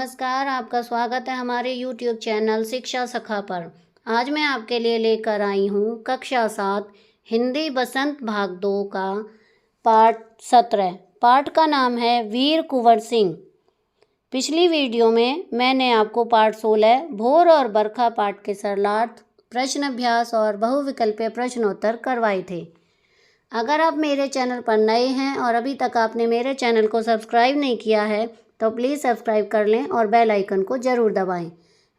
नमस्कार, आपका स्वागत है हमारे YouTube चैनल शिक्षा सखा पर। आज मैं आपके लिए लेकर आई हूँ कक्षा 7 हिंदी बसंत भाग 2 का पाठ 17। पाठ का नाम है वीर कुंवर सिंह। पिछली वीडियो में मैंने आपको पाठ 16 भोर और बरखा पाठ के सरलार्थ, प्रश्न अभ्यास और बहुविकल्पीय प्रश्नोत्तर करवाए थे। अगर आप मेरे चैनल पर नए हैं और अभी तक आपने मेरे चैनल को सब्सक्राइब नहीं किया है तो प्लीज़ सब्सक्राइब कर लें और बेल आइकन को ज़रूर दबाएं।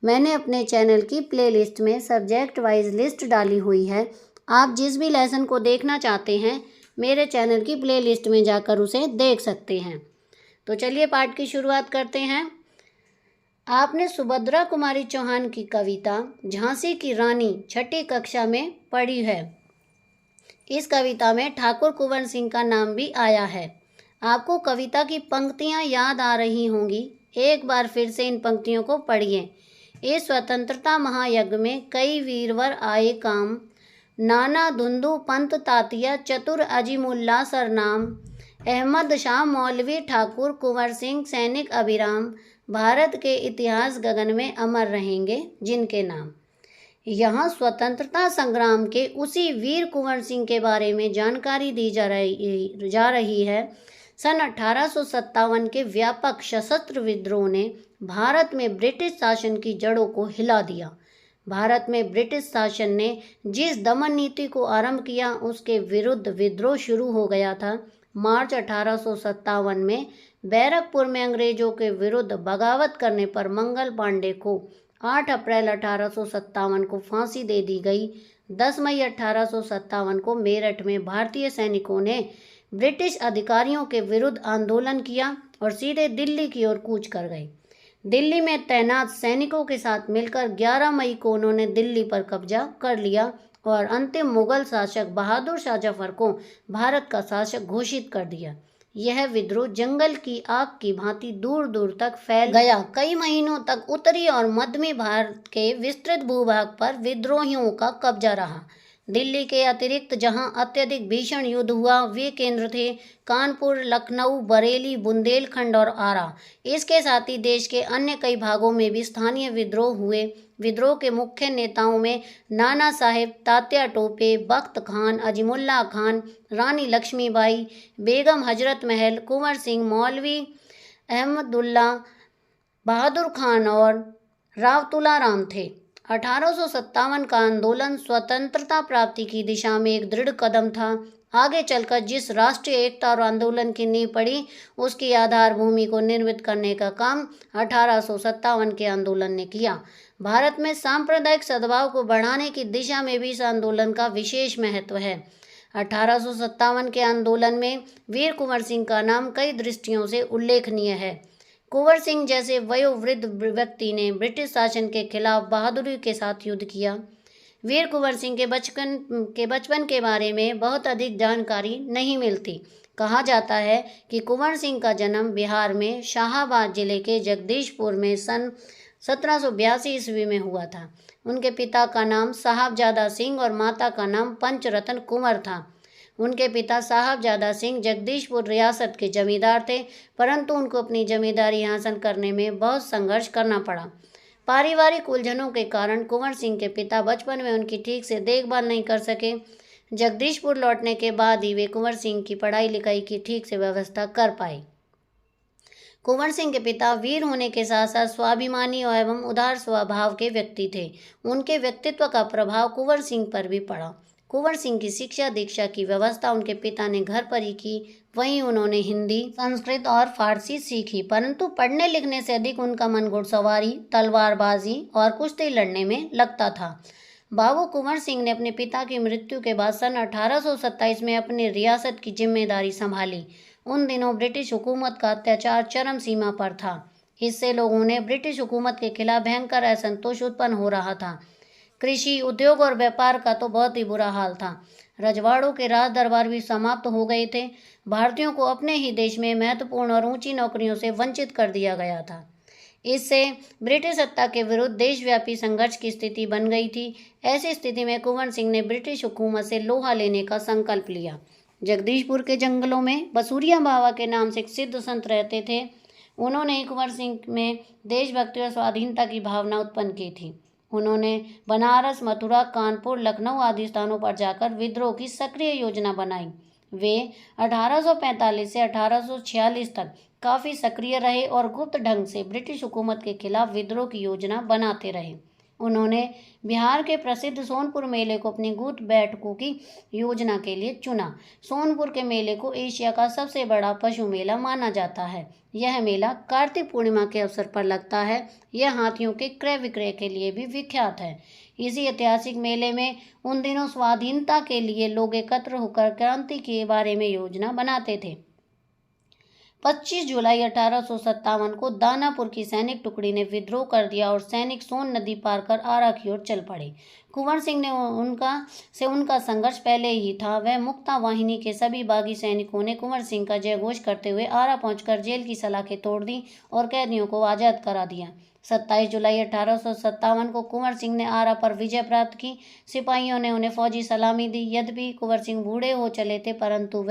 मैंने अपने चैनल की प्लेलिस्ट में सब्जेक्ट वाइज लिस्ट डाली हुई है। आप जिस भी लेसन को देखना चाहते हैं मेरे चैनल की प्लेलिस्ट में जाकर उसे देख सकते हैं। तो चलिए पाठ की शुरुआत करते हैं। आपने सुभद्रा कुमारी चौहान की कविता झांसी की रानी छठी कक्षा में पढ़ी है। इस कविता में ठाकुर कुंवर सिंह का नाम भी आया है। आपको कविता की पंक्तियां याद आ रही होंगी। एक बार फिर से इन पंक्तियों को पढ़िए। इस स्वतंत्रता महायज्ञ में कई वीरवर आए काम, नाना धुंधु पंत तातिया चतुर अजीमुल्ला सरनाम, अहमद शाह मौलवी ठाकुर कुंवर सिंह सैनिक अभिराम, भारत के इतिहास गगन में अमर रहेंगे जिनके नाम। यहाँ स्वतंत्रता संग्राम के उसी वीर कुंवर सिंह के बारे में जानकारी दी जा रही है। सन 1857 के व्यापक सशस्त्र विद्रोह ने भारत में ब्रिटिश शासन की जड़ों को हिला दिया। भारत में ब्रिटिश शासन ने जिस दमन नीति को आरंभ किया उसके विरुद्ध विद्रोह शुरू हो गया था। मार्च 1857 में बैरकपुर में अंग्रेजों के विरुद्ध बगावत करने पर मंगल पांडे को 8 अप्रैल 1857 को फांसी दे दी गई। 10 मई 1857 को मेरठ में भारतीय सैनिकों ने ब्रिटिश अधिकारियों के विरुद्ध आंदोलन किया और सीधे दिल्ली की ओर कूच कर गए। दिल्ली में तैनात सैनिकों के साथ मिलकर 11 मई को उन्होंने दिल्ली पर कब्जा कर लिया और अंतिम मुगल शासक बहादुर शाह जफर को भारत का शासक घोषित कर दिया। यह विद्रोह जंगल की आग की भांति दूर दूर तक फैल गया। कई महीनों तक उत्तरी और मध्य भारत के विस्तृत भूभाग पर विद्रोहियों का कब्जा रहा। दिल्ली के अतिरिक्त जहां अत्यधिक भीषण युद्ध हुआ वे केंद्र थे कानपुर, लखनऊ, बरेली, बुंदेलखंड और आरा। इसके साथ ही देश के अन्य कई भागों में भी स्थानीय विद्रोह हुए। विद्रोह के मुख्य नेताओं में नाना साहेब, तात्या टोपे, बख्त खान, अजीमुल्ला खान, रानी लक्ष्मीबाई, बेगम हजरत महल, कुंवर सिंह, मौलवी अहमदुल्ला, बहादुर खान और रावतुला राम थे। 1857 का आंदोलन स्वतंत्रता प्राप्ति की दिशा में एक दृढ़ कदम था। आगे चलकर जिस राष्ट्रीय एकता और आंदोलन की नींव पड़ी उसकी आधार भूमि को निर्मित करने का काम 1857 के आंदोलन ने किया। भारत में सांप्रदायिक सद्भाव को बढ़ाने की दिशा में भी इस आंदोलन का विशेष महत्व है। 1857 के आंदोलन में वीर कुंवर सिंह का नाम कई दृष्टियों से उल्लेखनीय है। कुंवर सिंह जैसे वयोवृद्ध व्यक्ति ने ब्रिटिश शासन के खिलाफ बहादुरी के साथ युद्ध किया। वीर कुंवर सिंह के बचपन के बारे में बहुत अधिक जानकारी नहीं मिलती। कहा जाता है कि कुंवर सिंह का जन्म बिहार में शाहाबाद जिले के जगदीशपुर में सन 1782 ईस्वी में हुआ था। उनके पिता का नाम साहबजादा सिंह और माता का नाम पंचरतन कुंवर था। उनके पिता साहबजादा सिंह जगदीशपुर रियासत के जमींदार थे, परंतु उनको अपनी जमींदारी हासिल करने में बहुत संघर्ष करना पड़ा। पारिवारिक उलझनों के कारण कुंवर सिंह के पिता बचपन में उनकी ठीक से देखभाल नहीं कर सके। जगदीशपुर लौटने के बाद ही वे कुंवर सिंह की पढ़ाई लिखाई की ठीक से व्यवस्था कर पाए। कुंवर सिंह के पिता वीर होने के साथ साथ स्वाभिमानी एवं उदार स्वभाव के व्यक्ति थे। उनके व्यक्तित्व का प्रभाव कुंवर सिंह पर भी पड़ा। कुंवर सिंह की शिक्षा दीक्षा की व्यवस्था उनके पिता ने घर पर ही की। वहीं उन्होंने हिंदी, संस्कृत और फारसी सीखी, परंतु पढ़ने लिखने से अधिक उनका मन घुड़सवारी, तलवारबाजी और कुश्ती लड़ने में लगता था। बाबू कुंवर सिंह ने अपने पिता की मृत्यु के बाद सन 1827 में अपनी रियासत की जिम्मेदारी संभाली। उन दिनों ब्रिटिश हुकूमत का अत्याचार चरम सीमा पर था। इससे लोगों ने ब्रिटिश हुकूमत के खिलाफ भयंकर असंतोष उत्पन्न हो रहा था। कृषि, उद्योग और व्यापार का तो बहुत ही बुरा हाल था। रजवाड़ों के राज दरबार भी समाप्त हो गए थे। भारतीयों को अपने ही देश में महत्वपूर्ण और ऊंची नौकरियों से वंचित कर दिया गया था। इससे ब्रिटिश सत्ता के विरुद्ध देशव्यापी संघर्ष की स्थिति बन गई थी। ऐसी स्थिति में कुंवर सिंह ने ब्रिटिश हुकूमत से लोहा लेने का संकल्प लिया। जगदीशपुर के जंगलों में बसूरिया बाबा के नाम से एक सिद्ध संत रहते थे। उन्होंने ही कुंवर सिंह में देशभक्ति और स्वाधीनता की भावना उत्पन्न की थी। उन्होंने बनारस, मथुरा, कानपुर, लखनऊ आदि स्थानों पर जाकर विद्रोह की सक्रिय योजना बनाई। वे 1845 से 1846 तक काफ़ी सक्रिय रहे और गुप्त ढंग से ब्रिटिश हुकूमत के खिलाफ विद्रोह की योजना बनाते रहे। उन्होंने बिहार के प्रसिद्ध सोनपुर मेले को अपनी गुप्त बैठकों की योजना के लिए चुना। सोनपुर के मेले को एशिया का सबसे बड़ा पशु मेला माना जाता है। यह मेला कार्तिक पूर्णिमा के अवसर पर लगता है। यह हाथियों के क्रय विक्रय के लिए भी विख्यात है। इसी ऐतिहासिक मेले में उन दिनों स्वाधीनता के लिए लोग एकत्र होकर क्रांति के बारे में योजना बनाते थे। 25 जुलाई 1857 को दानापुर की सैनिक टुकड़ी ने विद्रोह कर दिया और सैनिक सोन नदी पार कर आरा की ओर चल पड़े। कुंवर सिंह ने उनका संघर्ष पहले ही था। वह मुक्ता वाहिनी के सभी बागी सैनिकों ने कुंवर सिंह का जयघोष करते हुए आरा पहुंचकर जेल की सलाखें तोड़ दी और कैदियों को आज़ाद करा दिया। 27 जुलाई 1857 को कुंवर सिंह ने आरा पर विजय प्राप्त की। सिपाहियों ने उन्हें फौजी सलामी दी। यद्यपि कुंवर सिंह बूढ़े हो चले थे, परंतु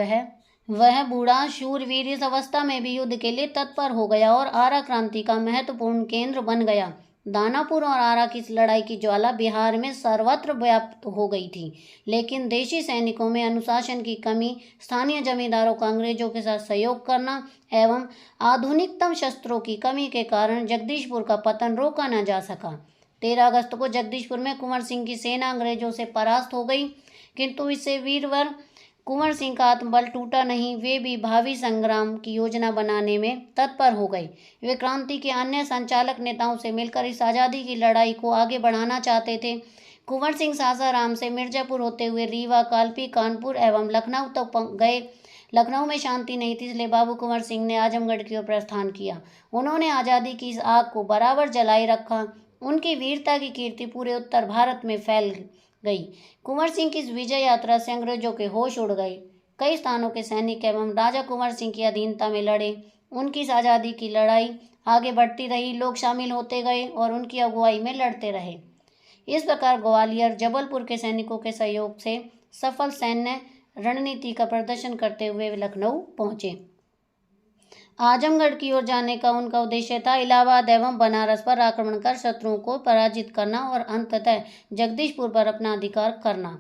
वह बूढ़ा शूरवीर इस अवस्था में भी युद्ध के लिए तत्पर हो गया और आरा क्रांति का महत्वपूर्ण केंद्र बन गया। दानापुर और आरा की लड़ाई की ज्वाला बिहार में सर्वत्र व्याप्त हो गई थी, लेकिन देशी सैनिकों में अनुशासन की कमी, स्थानीय जमींदारों का अंग्रेजों के साथ सहयोग करना एवं आधुनिकतम शस्त्रों की कमी के कारण जगदीशपुर का पतन रोका न जा सका। 13 अगस्त को जगदीशपुर में कुंवर सिंह की सेना अंग्रेजों से परास्त हो गई, किंतु इससे वीरवर कुंवर सिंह का आत्मबल टूटा नहीं। वे भी भावी संग्राम की योजना बनाने में तत्पर हो गए। वे क्रांति के अन्य संचालक नेताओं से मिलकर इस आज़ादी की लड़ाई को आगे बढ़ाना चाहते थे। कुंवर सिंह सासाराम से मिर्जापुर होते हुए रीवा, कालपी, कानपुर एवं लखनऊ तक गए। लखनऊ में शांति नहीं थी, इसलिए बाबू कुंवर सिंह ने आजमगढ़ की ओर प्रस्थान किया। उन्होंने आज़ादी की इस आग को बराबर जलाए रखा। उनकी वीरता की कीर्ति पूरे उत्तर भारत में फैल गई। कुंवर सिंह की इस विजय यात्रा से अंग्रेजों के होश उड़ गए। कई स्थानों के सैनिक एवं राजा कुंवर सिंह की अधीनता में लड़े। उनकी इस आज़ादी की लड़ाई आगे बढ़ती रही। लोग शामिल होते गए और उनकी अगुवाई में लड़ते रहे। इस प्रकार ग्वालियर, जबलपुर के सैनिकों के सहयोग से सफल सैन्य रणनीति का प्रदर्शन करते हुए वे लखनऊ पहुंचे। आजमगढ़ की ओर जाने का उनका उद्देश्य था इलाहाबाद एवं बनारस पर आक्रमण कर शत्रुओं को पराजित करना और अंततः जगदीशपुर पर अपना अधिकार करना।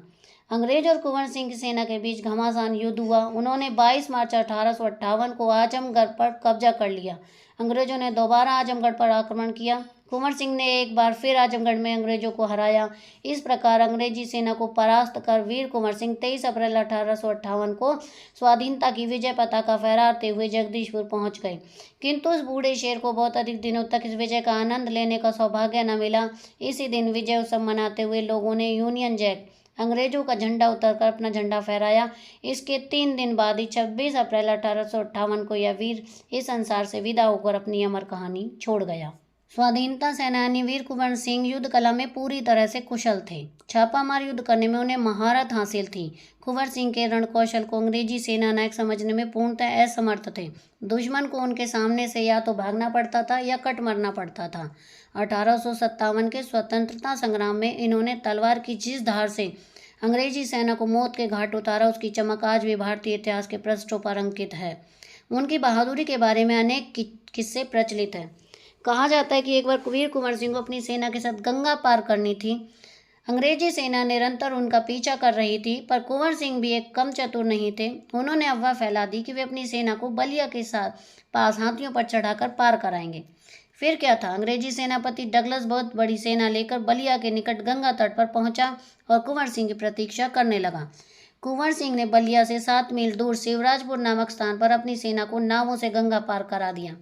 अंग्रेज और कुंवर सिंह की सेना के बीच घमासान युद्ध हुआ। उन्होंने 22 मार्च 1858 को आजमगढ़ पर कब्जा कर लिया। अंग्रेजों ने दोबारा आजमगढ़ पर आक्रमण किया। कुंवर सिंह ने एक बार फिर आजमगढ़ में अंग्रेजों को हराया। इस प्रकार अंग्रेजी सेना को परास्त कर वीर कुंवर सिंह 23 अप्रैल 1858 को स्वाधीनता की विजय पताका फहराते हुए जगदीशपुर पहुंच गए। किंतु उस बूढ़े शेर को बहुत अधिक दिनों तक इस विजय का आनंद लेने का सौभाग्य न मिला। इसी दिन विजय उत्सव मनाते हुए लोगों ने यूनियन जैक, अंग्रेजों का झंडा उतरकर अपना झंडा फहराया। इसके 3 दिन बाद ही 26 अप्रैल 1858 को यह वीर इस संसार से विदा होकर अपनी अमर कहानी छोड़ गया। स्वाधीनता सेनानी वीर कुंवर सिंह युद्ध कला में पूरी तरह से कुशल थे। छापामार युद्ध करने में उन्हें महारत हासिल थी। कुंवर सिंह के रण कौशल को अंग्रेजी सेना नायक समझने में पूर्णतः असमर्थ थे। दुश्मन को उनके सामने से या तो भागना पड़ता था या कट मरना पड़ता था। 1857 के स्वतंत्रता संग्राम में इन्होंने तलवार की जिस धार से अंग्रेजी सेना को मौत के घाट उतारा, उसकी चमक आज भी भारतीय इतिहास के पृष्ठों पर अंकित है। उनकी बहादुरी के बारे में अनेक किस्से प्रचलित हैं। कहा जाता है कि एक बार वीर कुंवर सिंह को अपनी सेना के साथ गंगा पार करनी थी। अंग्रेजी सेना निरंतर उनका पीछा कर रही थी, पर कुंवर सिंह भी एक कम चतुर नहीं थे। उन्होंने अफवाह फैला दी कि वे अपनी सेना को बलिया के पास हाथियों पर चढ़ाकर पार कराएंगे। फिर क्या था, अंग्रेजी सेनापति डगलस बहुत बड़ी सेना लेकर बलिया के निकट गंगा तट पर पहुंचा और कुंवर सिंह की प्रतीक्षा करने लगा। कुंवर सिंह ने बलिया से 7 मील दूर शिवराजपुर नामक स्थान पर अपनी सेना को नावों से गंगा पार करा दिया।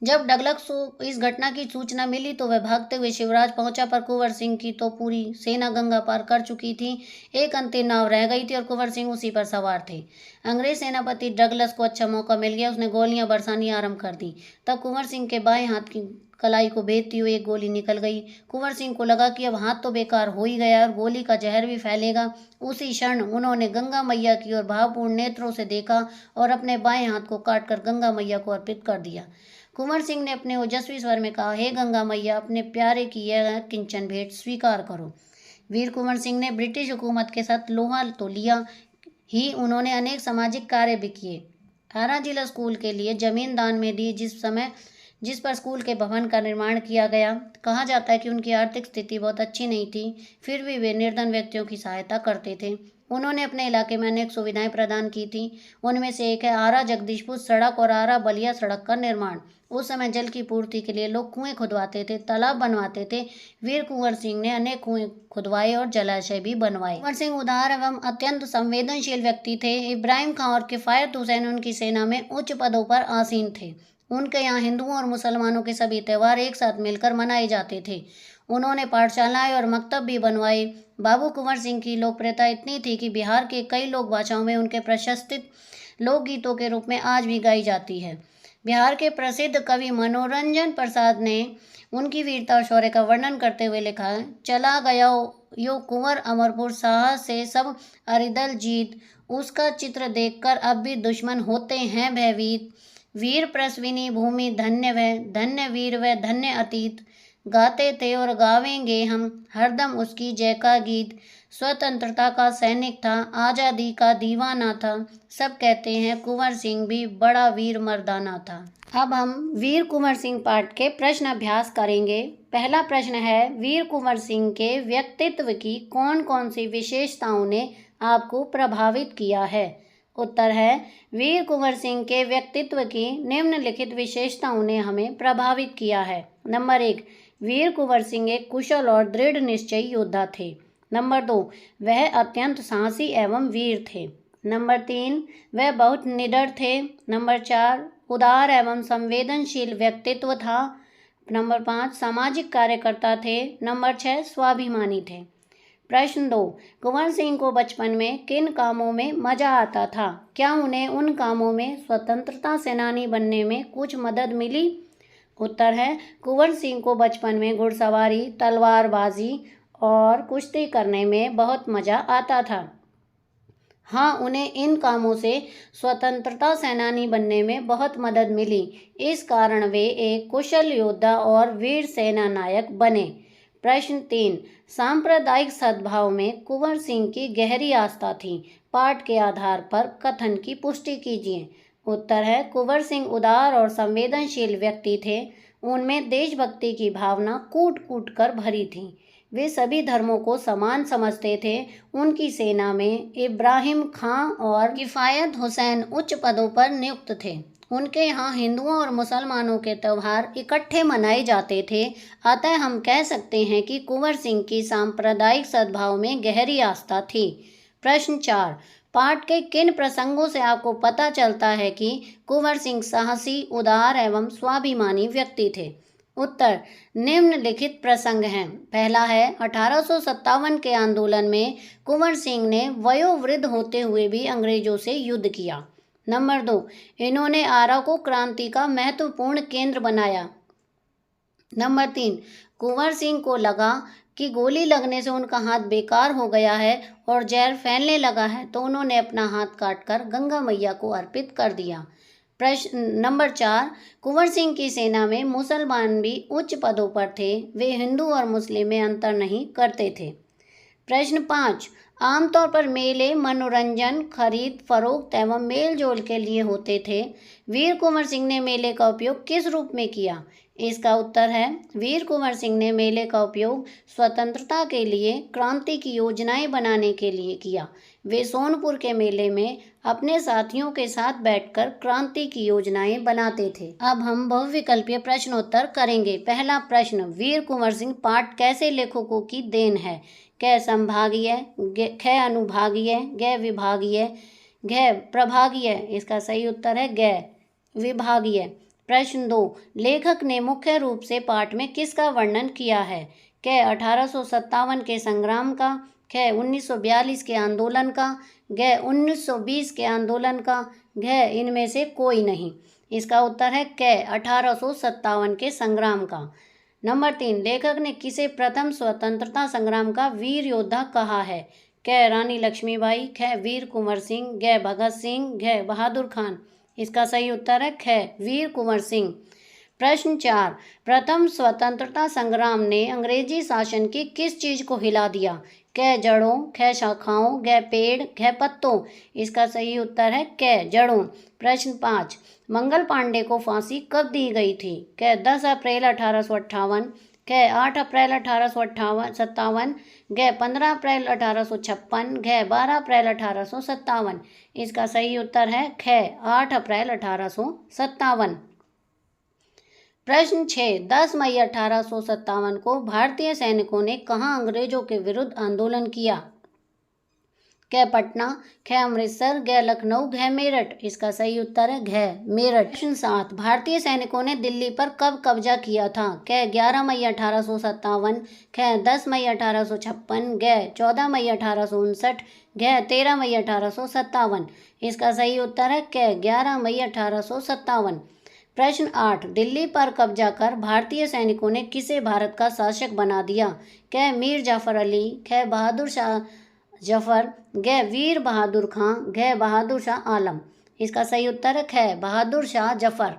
जब डगलस को इस घटना की सूचना मिली तो वह भागते हुए शिवराज पहुंचा, पर कुंवर सिंह की तो पूरी सेना गंगा पार कर चुकी थी। एक अंतिम नाव रह गई थी और कुंवर सिंह उसी पर सवार थे। अंग्रेज सेनापति डगलस को अच्छा मौका मिल गया। उसने गोलियां बरसानी आरंभ कर दी। तब कुंवर सिंह के बाएं हाथ की कलाई को भेदती हुई एक गोली निकल गई। कुंवर सिंह को लगा कि अब हाथ तो बेकार हो ही गया और गोली का जहर भी फैलेगा। उसी क्षण उन्होंने गंगा मैया की ओर भावपूर्ण नेत्रों से देखा और अपने बाएं हाथ को काटकर गंगा मैया को अर्पित कर दिया। कुंवर सिंह ने अपने ओजस्वी स्वर में कहा, हे गंगा मैया, अपने प्यारे की यह किंचन भेंट स्वीकार करो। वीर कुंवर सिंह ने ब्रिटिश हुकूमत के साथ लोहा तो लिया ही, उन्होंने अनेक सामाजिक कार्य भी किए। आरा जिला स्कूल के लिए जमीन दान में दी, जिस पर स्कूल के भवन का निर्माण किया गया। कहा जाता है कि उनकी आर्थिक स्थिति बहुत अच्छी नहीं थी, फिर भी वे निर्धन व्यक्तियों की सहायता करते थे। उन्होंने अपने इलाके में अनेक सुविधाएं प्रदान की थी। उनमें से एक है आरा जगदीशपुर सड़क और आरा बलिया सड़क का निर्माण। उस समय जल की पूर्ति के लिए लोग कुएं खुदवाते थे, तालाब बनवाते थे। वीर कुंवर सिंह ने अनेक कुएं खुदवाए और जलाशय भी बनवाए। कुंवर सिंह उदार एवं अत्यंत संवेदनशील व्यक्ति थे। इब्राहिम खां और किफायत हुसैन उनकी सेना में उच्च पदों पर आसीन थे। उनके यहाँ हिंदुओं और मुसलमानों के सभी त्यौहार एक साथ मिलकर मनाए जाते थे। उन्होंने पाठशालाएं और मकतब भी बनवाए। बाबू कुंवर सिंह की लोकप्रियता इतनी थी कि बिहार के कई लोक भाषाओं में उनके प्रशस्तित लोकगीतों के रूप में आज भी गाई जाती है। बिहार के प्रसिद्ध कवि मनोरंजन प्रसाद ने उनकी वीरता और शौर्य का वर्णन करते हुए लिखा है, चला गया यो कुंवर अमरपुर साहस से सब अरिदल जीत, उसका चित्र देखकर अब भी दुश्मन होते हैं भयभीत। वीर प्रसविनी भूमि धन्य वह, धन्य वीर वह, धन्य अतीत, गाते थे और गावेंगे हम हरदम उसकी जय का गीत। स्वतंत्रता का सैनिक था, आज़ादी का दीवाना था, सब कहते हैं कुंवर सिंह भी बड़ा वीर मर्दाना था। अब हम वीर कुंवर सिंह पाठ के प्रश्न अभ्यास करेंगे। पहला प्रश्न है, वीर कुंवर सिंह के व्यक्तित्व की कौन कौन सी विशेषताओं ने आपको प्रभावित किया है? उत्तर है, वीर कुंवर सिंह के व्यक्तित्व की निम्नलिखित विशेषताओं ने हमें प्रभावित किया है। नंबर 1, वीर कुंवर सिंह एक कुशल और दृढ़ निश्चयी योद्धा थे। नंबर 2, वह अत्यंत साहसी एवं वीर थे। नंबर 3, वह बहुत निडर थे। नंबर 4, उदार एवं संवेदनशील व्यक्तित्व था। नंबर 5, सामाजिक कार्यकर्ता थे। नंबर 6, स्वाभिमानी थे। प्रश्न 2, कुंवर सिंह को बचपन में किन कामों में मजा आता था? क्या उन्हें उन कामों में स्वतंत्रता सेनानी बनने में कुछ मदद मिली? उत्तर है, कुंवर सिंह को बचपन में घुड़सवारी, तलवारबाजी और कुश्ती करने में बहुत मजा आता था। हाँ, उन्हें इन कामों से स्वतंत्रता सेनानी बनने में बहुत मदद मिली। इस कारण वे एक कुशल योद्धा और वीर सेना नायक बने। प्रश्न 3, सांप्रदायिक सद्भाव में कुंवर सिंह की गहरी आस्था थी। पाठ के आधार पर कथन की पुष्टि कीजिए। उत्तर है, कुंवर सिंह उदार और संवेदनशील व्यक्ति थे। उनमें देशभक्ति की भावना कूट कूट कर भरी थी। वे सभी धर्मों को समान समझते थे। उनकी सेना में इब्राहिम खां और किफायत हुसैन उच्च पदों पर नियुक्त थे। उनके यहाँ हिंदुओं और मुसलमानों के त्यौहार इकट्ठे मनाए जाते थे। अतः हम कह सकते हैं कि कुंवर सिंह की सांप्रदायिक सद्भाव में गहरी आस्था थी। प्रश्न 4, पाठ के किन प्रसंगों से आपको पता चलता है कि कुंवर सिंह साहसी, उदार एवं स्वाभिमानी व्यक्ति थे? उत्तर, निम्नलिखित प्रसंग हैं। पहला है, 1857 के आंदोलन में कुंवर सिंह ने वयोवृद्ध होते हुए भी अंग्रेजों से युद्ध किया। नंबर 2, इन्होंने आरा को क्रांति का महत्वपूर्ण केंद्र बनाया। नंबर 3, कुंवर सिंह को लगा कि गोली लगने से उनका हाथ बेकार हो गया है और जहर फैलने लगा है, तो उन्होंने अपना हाथ काटकर गंगा मैया को अर्पित कर दिया। प्रश्न नंबर 4, कुंवर सिंह की सेना में मुसलमान भी उच्च पदों पर थे। वे हिंदू और मुस्लिम में अंतर नहीं करते थे। प्रश्न 5, आमतौर पर मेले मनोरंजन, खरीद फरोख्त एवं मेल जोल के लिए होते थे। वीर कुंवर सिंह ने मेले का उपयोग किस रूप में किया? इसका उत्तर है, वीर कुंवर सिंह ने मेले का उपयोग स्वतंत्रता के लिए, क्रांति की योजनाएं बनाने के लिए किया। वे सोनपुर के मेले में अपने साथियों के साथ बैठकर क्रांति की योजनाएं बनाते थे। अब हम बहुविकल्पीय प्रश्नोत्तर करेंगे। पहला प्रश्न, वीर कुंवर सिंह पाठ कैसे लेखकों की देन है? क संभागीय, ख अनुभागीय, ग विभागीय, घ प्रभागीय। इसका सही उत्तर है ग विभागीय। प्रश्न 2, लेखक ने मुख्य रूप से पाठ में किसका वर्णन किया है? क 1857 के संग्राम का, ख 1942 के आंदोलन का, ग 1920 के आंदोलन का, घ इनमें से कोई नहीं। इसका उत्तर है क 1857 के संग्राम का। नंबर 3, लेखक ने किसे प्रथम स्वतंत्रता संग्राम का वीर योद्धा कहा है? क रानी लक्ष्मीबाई, ख वीर कुंवर सिंह, ग भगत सिंह, घ बहादुर खान। इसका सही उत्तर है ख वीर कुंवर सिंह। प्रश्न 4, प्रथम स्वतंत्रता संग्राम ने अंग्रेजी शासन की किस चीज को हिला दिया? क जड़ों, ख शाखाओं, ग पेड़, घ पत्तों। इसका सही उत्तर है क जड़ों। प्रश्न 5, मंगल पांडे को फांसी कब दी गई थी? क 10 अप्रैल 1858, क 8 अप्रैल 1857, ग 15 अप्रैल 1856, घ 12 अप्रैल 1857। इसका सही उत्तर है ख 8 अप्रैल 1857। प्रश्न 6, 10 मई 1857 को भारतीय सैनिकों ने कहाँ अंग्रेजों के विरुद्ध आंदोलन किया? क पटना, ख अमृतसर, ग लखनऊ, घ मेरठ। इसका सही उत्तर है घ मेरठ। प्रश्न 7, भारतीय सैनिकों ने दिल्ली पर कब कब्जा किया था? क 11 मई 1857, ख 10 मई 1856, ग 14 मई 1859, घ 13 मई 1857। इसका सही उत्तर है क 11 मई 1857। प्रश्न 8, दिल्ली पर कब्जा कर भारतीय सैनिकों ने किसे भारत का शासक बना दिया? क मीर जाफर अली, ख बहादुर शाह जफर, ग वीर बहादुर खां, घ बहादुर शाह आलम। इसका सही उत्तर है ख बहादुर शाह जफर।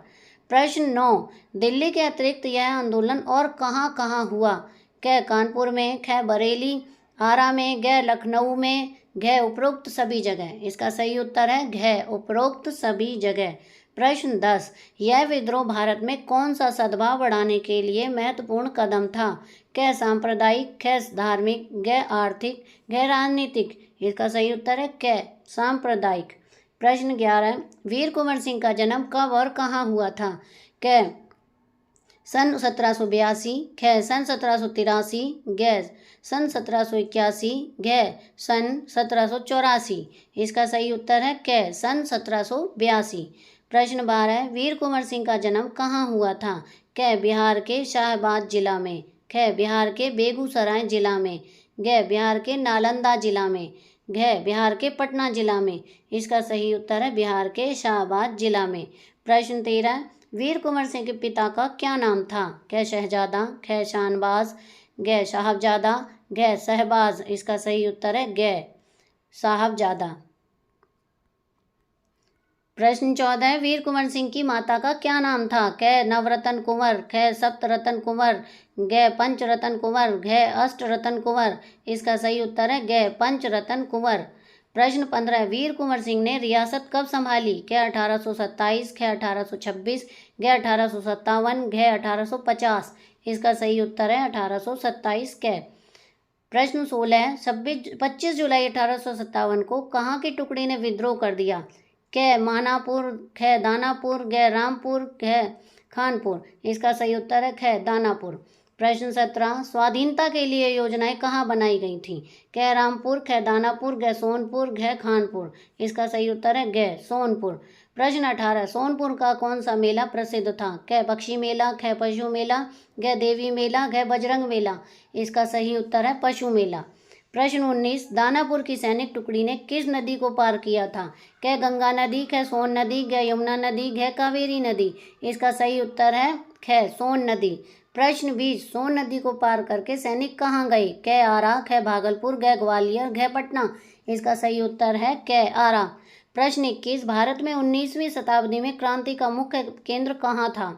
प्रश्न 9, दिल्ली के अतिरिक्त यह आंदोलन और कहाँ कहाँ हुआ? क कानपुर में, ख बरेली, आरा में, ग लखनऊ में, घ उपरोक्त सभी जगह। इसका सही उत्तर है घ उपरोक्त सभी जगह। प्रश्न 10, यह विद्रोह भारत में कौन सा सद्भाव बढ़ाने के लिए महत्वपूर्ण कदम था? क सांप्रदायिक, ख धार्मिक, ग आर्थिक, घ राजनीतिक। इसका सही उत्तर है क सांप्रदायिक। प्रश्न 11, वीर कुंवर सिंह का जन्म कब और कहाँ हुआ था? क सन 1782, ख सन 1783, ग सन 1781, घ सन 1784। इसका सही उत्तर है क सन 1782। प्रश्न 12, वीर कुंवर सिंह का जन्म कहाँ हुआ था? क बिहार के शाहबाद जिला में, ख बिहार के बेगूसराय जिला में, घ बिहार के नालंदा जिला में, घ बिहार के पटना जिला में। इसका सही उत्तर है बिहार के शाहबाद जिला में। प्रश्न 13, वीर कुंवर सिंह के पिता का क्या नाम था? क शहजादा, ख शाहनवाज, घ साहबजादा, घ शहबाज। इसका सही उत्तर है घ साहबजादा। प्रश्न 14, वीर कुंवर सिंह की माता का क्या नाम था? क नवरतन कुंवर, ख सप्तरतन कुंवर, घ पंचरतन कुंवर, घ अष्टरतन कुंवर। इसका सही उत्तर है घ पंचरतन कुंवर। प्रश्न 15, वीर कुंवर सिंह ने रियासत कब संभाली? क 1827, ख 1826, घ 1857, घ 1850। इसका सही उत्तर है 1827 क। प्रश्न 16, 25 जुलाई 1857 को कहाँ की टुकड़ी ने विद्रोह कर दिया? क मानापुर, ख दानापुर, घ रामपुर, घ खानपुर। इसका सही उत्तर है ख दानापुर। प्रश्न 17, स्वाधीनता के लिए योजनाएं कहाँ बनाई गई थी? क रामपुर, ख दानापुर, घ सोनपुर, घ खानपुर। इसका सही उत्तर है घ सोनपुर। प्रश्न 18, सोनपुर का कौन सा मेला प्रसिद्ध था? क पक्षी मेला, ख पशु मेला, घ देवी मेला, घ बजरंग मेला। इसका सही उत्तर है पशु मेला। प्रश्न 19, दानापुर की सैनिक टुकड़ी ने किस नदी को पार किया था? क गंगा नदी, ख सोन नदी, घ यमुना नदी, घ कावेरी नदी। इसका सही उत्तर है ख सोन नदी। प्रश्न 20, सोन नदी को पार करके सैनिक कहाँ गए? क आरा, ख भागलपुर, घ ग्वालियर, घ पटना। इसका सही उत्तर है क आरा। प्रश्न 21, भारत में 19वीं शताब्दी में क्रांति का मुख्य केंद्र कहाँ था?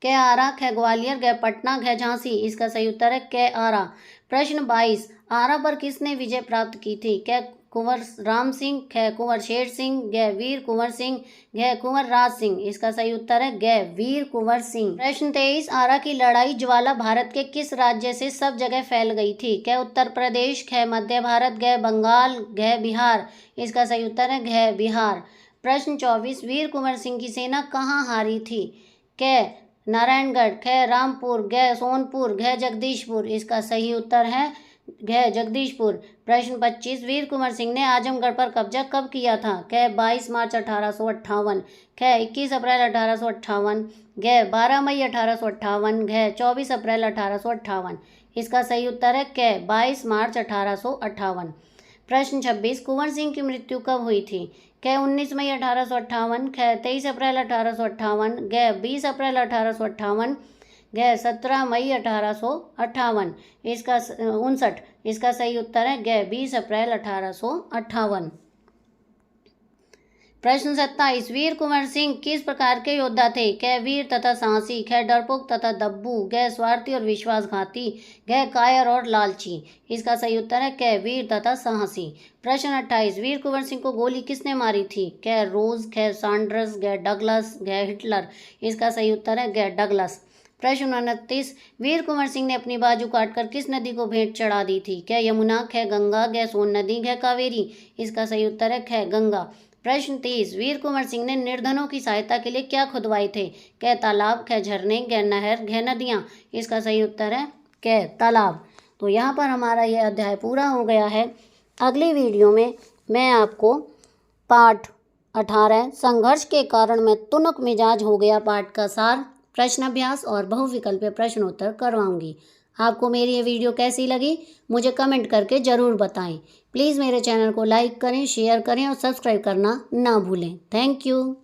क आरा, ख ग्वालियर, घ पटना, घ झांसी। इसका सही उत्तर है क आरा। प्रश्न 22, आरा पर किसने विजय प्राप्त की थी? क कुंवर राम सिंह, ख कुंवर शेर सिंह, घ वीर कुंवर सिंह, घ कुंवर राज सिंह। इसका सही उत्तर है घ वीर कुंवर सिंह। प्रश्न 23, आरा की लड़ाई ज्वाला भारत के किस राज्य से सब जगह फैल गई थी? क उत्तर प्रदेश, ख मध्य भारत, घ बंगाल, घ बिहार। इसका सही उत्तर है घ बिहार। प्रश्न 24, वीर कुंवर सिंह की सेना कहाँ हारी थी? क नारायणगढ़, ख रामपुर, घ सोनपुर, घ जगदीशपुर। इसका सही उत्तर है घ जगदीशपुर। प्रश्न 25, वीर कुंवर सिंह ने आजमगढ़ पर कब्जा कब किया था? क 22 मार्च 1858, ख 21 अप्रैल 1858, घ 12 मई 1858, घ 24 अप्रैल 1858। इसका सही उत्तर है क 22 मार्च 1858। प्रश्न 26, कुंवर सिंह की मृत्यु कब हुई थी? क 19 मई 1858, ख 23 अप्रैल 1858, घ 20 अप्रैल 1858, घ 17 मई 1858। इसका 59। इसका सही उत्तर है घ 20 अप्रैल 1858। प्रश्न 27, वीर कुंवर सिंह किस प्रकार के योद्धा थे? क वीर तथा साहसी, ख डरपोक तथा दब्बू, ग स्वार्थी और विश्वासघाती, घ कायर और लालची। इसका सही उत्तर है क वीर तथा साहसी। प्रश्न 28, वीर कुंवर सिंह को गोली किसने मारी थी? क रोज, ख सैंडर्स, ग डगलस, घ हिटलर। इसका सही उत्तर है ग डगलस। प्रश्न 29, वीर कुंवर सिंह ने अपनी बाजू काटकर किस नदी को भेंट चढ़ा दी थी? क यमुना, ख गंगा, ग सोन नदी, घ कावेरी। इसका सही उत्तर है ख गंगा। प्रश्न 30, वीर कुंवर सिंह ने निर्धनों की सहायता के लिए क्या खुदवाए थे? क तालाब, ख झरने, ग नहर, घ नदियाँ। इसका सही उत्तर है क तालाब। तो यहाँ पर हमारा यह अध्याय पूरा हो गया है। अगली वीडियो में मैं आपको पाठ 18 संघर्ष के कारण मैं तुनक मिजाज हो गया पाठ का सार, प्रश्न अभ्यास और बहुविकल्पीय प्रश्नोत्तर करवाऊंगी। आपको मेरी ये वीडियो कैसी लगी मुझे कमेंट करके ज़रूर बताएं। प्लीज़ मेरे चैनल को लाइक करें, शेयर करें और सब्सक्राइब करना ना भूलें। Thank you.